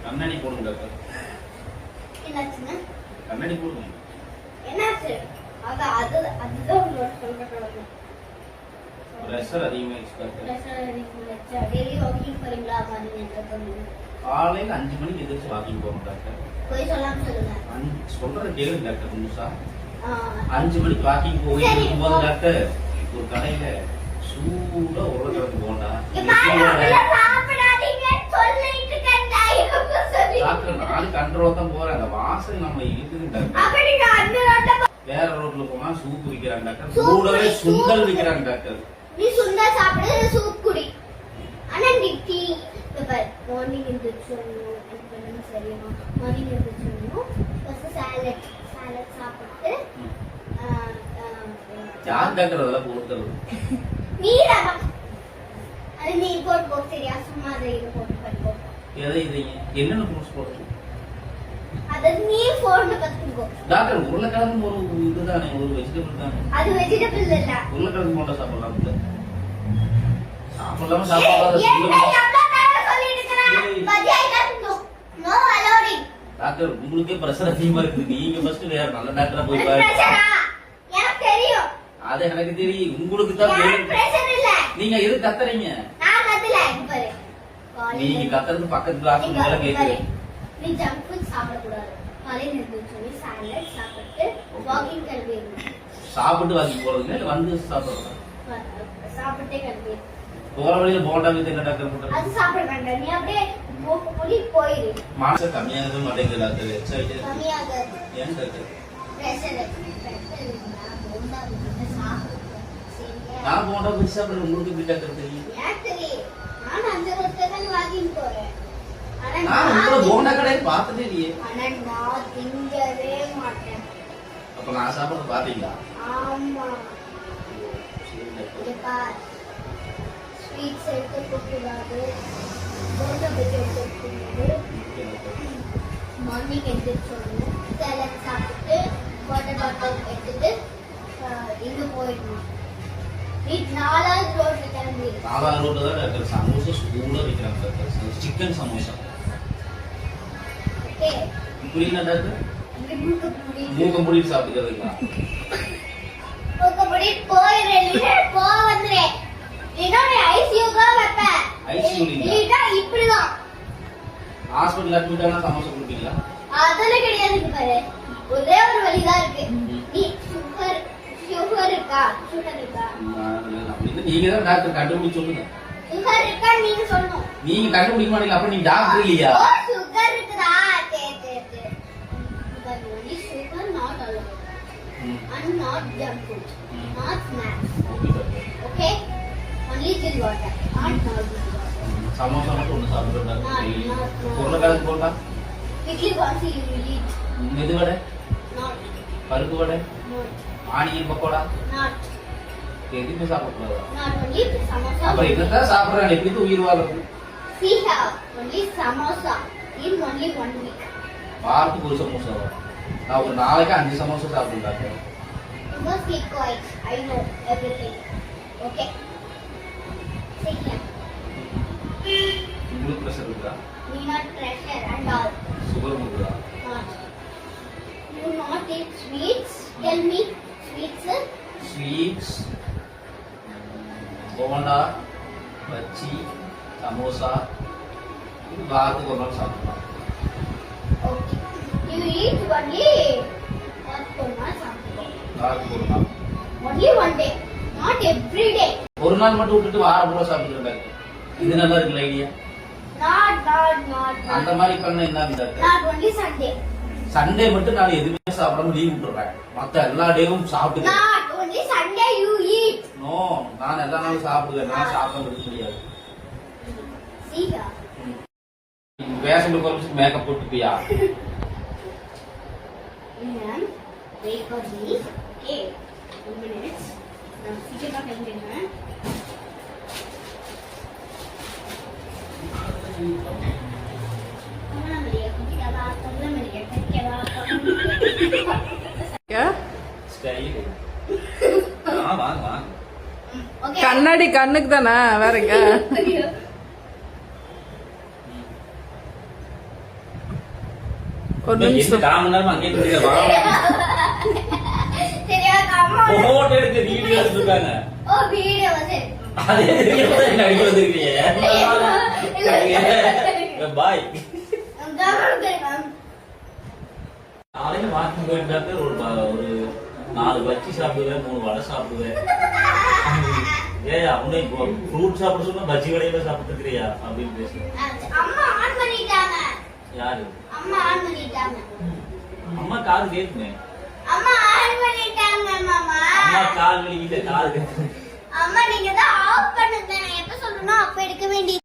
கண்ணாடி போடுங்க டாக்டர். என்னாச்சுங்க? கண்ணாடி போடுங்க. என்னாச்சு? அதுதான் உங்களுக்கு சொல்றேன். பிரஷர் அதிகமாயிடுச்சு டாக்டர். பிரஷர் அதிகமாயிடுச்சு. டெய்லி வாக்கிங் போறீங்களா? பாருங்க. காலையில 5 மணிக்கு எந்திரிச்சு வாக்கிங் போறோம் டாக்டர். போய் சொல்லாம சொல்லுங்க. சொல்றத கேளுங்க டாக்டர் முழுசா. 5 மணிக்கு வாக்கிங் போய் இருக்கும்போது டாக்டர் ஒரு கடையில சூடா உருளைக்கிழங்கு போண்டா. டாக்டர் நாளைக்கு கண்ட்ரோல் தான் போறேன். அந்த வாசனை நம்ம இருக்குது டாக்டர். வேற ரோட்ல போனா சூப் விக்கிறாங்க டாக்டர். கூடவே சுண்டல் விக்கிறாங்க டாக்டர். நீ சுண்டல் சாப்பிடு, சூப் குடி. ஆனா நீ டீ மார்னிங் எந்திரிச்சோம் சரியா? மார்னிங் எந்திரிச்சோம் ஃபர்ஸ்ட் சாலட் சாப்பிட்டு யார் டாக்டர் அதெல்லாம் போடுறது? நீரா அது நீ போட்டு போ சரியா? சும்மா அதை இது போட்டு போ. எதை இது என்னென்ன ஃப்ரூட்ஸ் போடுறது? அது நீ போட்டு கத்துக்கோ டாக்டர். உருளைக்கிழங்கு ஒரு இதுதானே, ஒரு வெஜிடபிள் தானே. அது வெஜிடபிள் இல்ல. உருளைக்கிழங்கு போண்டா சாப்பிடலாம் இல்ல? சாப்பிடலாமா சாப்பிடாத டாக்டர். உங்களுக்கே பிரஷர் அதிகமா இருக்கு. நீங்க ஃபர்ஸ்ட் வேற நல்ல டாக்டரா போய் பாருங்க. எனக்கு தெரியும். அது எனக்கு தெரியும். உங்களுக்கு தான் பிரஷர் இல்ல. நீங்க எது கத்துறீங்க? நான் கத்தல. பாரு நீங்க கத்துறது பக்கத்து கிளாஸ்ல எல்லாம் கேக்குது. நீ ஜங்க் ஃபுட் சாப்பிட கூடாது. காலையில எழுந்திருச்சு சாலட் சாப்பிட்டு வாக்கிங் கிளம்பிடணும். சாப்பிட்டு வாக்கிங் போறதுங்க இல்ல வந்து சாப்பிடுறதா? சாப்பிட்டே கிளம்பி போற வழியில போண்டா வித்து என்ன டாக்டர் பண்றது? அது சாப்பிட வேண்டாம். நீ அப்படியே போய் போயிரு. மாசம் கம்மியானது மாட்டேங்குது டாக்டர். எக்ஸைட் கம்மியாக ஏன் டாக்டர்? பிரஷர் போண்டா விட்டு சாப்பிடு. நான் போண்டா வித்து சாப்பிடுறது உங்களுக்கு எப்படி டாக்டர் தெரியும்? எனக்கு தெரியும். நான் அந்த ரோட்ல தான் வாக்கிங் போறேன். நான் உங்களை போண்டா கடையை பார்த்ததே இல்லையே. ஆனா நான் திங்கவே மாட்டேன். அப்ப நான் சாப்பிடுறது பாத்தீங்களா? ஆமா. ஸ்வீட்ஸ் எடுத்துக்கூடாது. போண்டா எடுத்துக்கூடாது. மார்னிங் எந்திரிச்சோன்னு சாலட் சாப்பிட்டு வாட்டர் பாட்டில் எடுத்துட்டு இங்க போயிடணும். நாலாவது ரோட்ல கிளம்பி. நாலாவது ரோட்ல தான் டாக்டர் சமோசா சூடா விற்கிறாங்க டாக்டர். சிக்கன் சமோசா. ஓகே. புரியல டாக்டர்? மூக்க மூடிட்டு சாப்பிடுறதுங்களா? மூக்க மூடிட்டு போயிடுறே. போ வந்துடுறே. இன்னொரு ஐசியூக்கா வைப்பேன். ஐசியூ இல்லையா? இப்படிதான் ஹாஸ்பிட்டல் அட்மிட் ஆனா சமோசா கொடுப்பீங்களா? அதெல்லாம் கிடையாது. பாரு ஒரே ஒரு வழிதான் இருக்கு. நீ சுகர் இருக்கா? சுகர் இருக்கா? நீங்க தான் டாக்டர் கண்டுபிடிச்சு சொல்லுங்க. சுகர் இருக்கா நீங்க சொல்லணும். நீங்க கண்டுபிடிக்க மாட்டீங்க. அப்ப நீங்க டாக்டர் இல்லையா? சுகர் இருக்குதா? Sugar not allowed. And not junk food. Not snacks. Okay? Only chill water. Not chilled water. Samosa மட்டும் ஒண்ணு சாப்பிடுறாங்க. உருளைக்கிழங்கு bonda. Weekly once you will eat. Medu vada. Not. பருப்பு வடை. Not. ஆனியன் பக்கோடா. Not. எதுவுமே சாப்பிடக்கூடாது. Not only samosa. அப்புறம் என்னதான் சாப்பிடுறாங்க? எப்படி உயிர் வாழுறது? See here. Only samosa. In only 1 week. வாரத்துக்கு ஒரு சமோசா. நான் ஒரு நாளைக்கு 5 சமோசா சாப்பிடுறாங்க. You must keep quiet. I know everything. Okay? See here. உங்களுக்கு பிரஷர் இருக்கா? Me not pressure and all. Sugar இருக்குதா? Not. You not eat sweets? Tell me sweets. Sweets, bonda, பச்சி, சமோசா இது வாரத்துக்கு ஒரு நாள் சாப்பிடலாம். Okay. You eat only one வாரத்துக்கு ஒரு நாள். Only one day. Not every day. ஒரு நாள் மட்டும் விட்டுட்டு வாரம் பூரா சாப்பிடுறாங்க. இது நல்லா இருக்குல்ல ஐடியா? Not. அந்த மாதிரி பண்ண என்ன doctor? Not only Sunday. Sunday மட்டும் நான் எதுவுமே சாப்பிடாம லீவ் விட்டுறேன். மத்த எல்லா டேவும் சாப்பிட்டு. Not only Sunday you eat. No, நான் எல்லா நாளும் சாப்பிடுவேன். நான் சாப்பிட முடியாது. See here. வேஷம் குறைச்சு makeup போட்டுப்பியா? Wait for me. Okay. 2 minutes. நான் சீக்கிரமா கிளம்பிடுறேன். கண்ணாடி கண்ணுக்கு தானே வேறங்க. ஒரு நிமிஷம். காமன் நேரம் அங்கே சரியா அம்மா போட்டோ எடுக்க வீடியோ எடுத்துருக்காங்க. ஓ வீடியோ வந்து அதே நடிக்க வந்திருக்கீங்க. பாய். காலையில வாக்கிங் போயிட்டு ஒரு 4 பச்சி சாப்பிடுவேன், 3 வடை சாப்பிடுவேன். ஏயா உன்னை ஃப்ரூட் சாப்பிட சொன்னா பஜ்ஜி கடையில சாப்பிட்டு இருக்கிறியா அப்படின்னு பேசுறேன். அம்மா ஆன் பண்ணிட்டாங்க. யாரு? அம்மா ஆன் பண்ணிட்டாங்க. அம்மா காது கேக்குமே. அம்மா ஆன் பண்ணிட்டாங்க மாமா. அம்மா கால் வலிக்குது, காது கேக்குது. அம்மா நீங்க தான் ஆஃப் பண்ணுங்க. நான் எப்ப சொல்லணும் அப்ப எடுக்க வேண்டியது.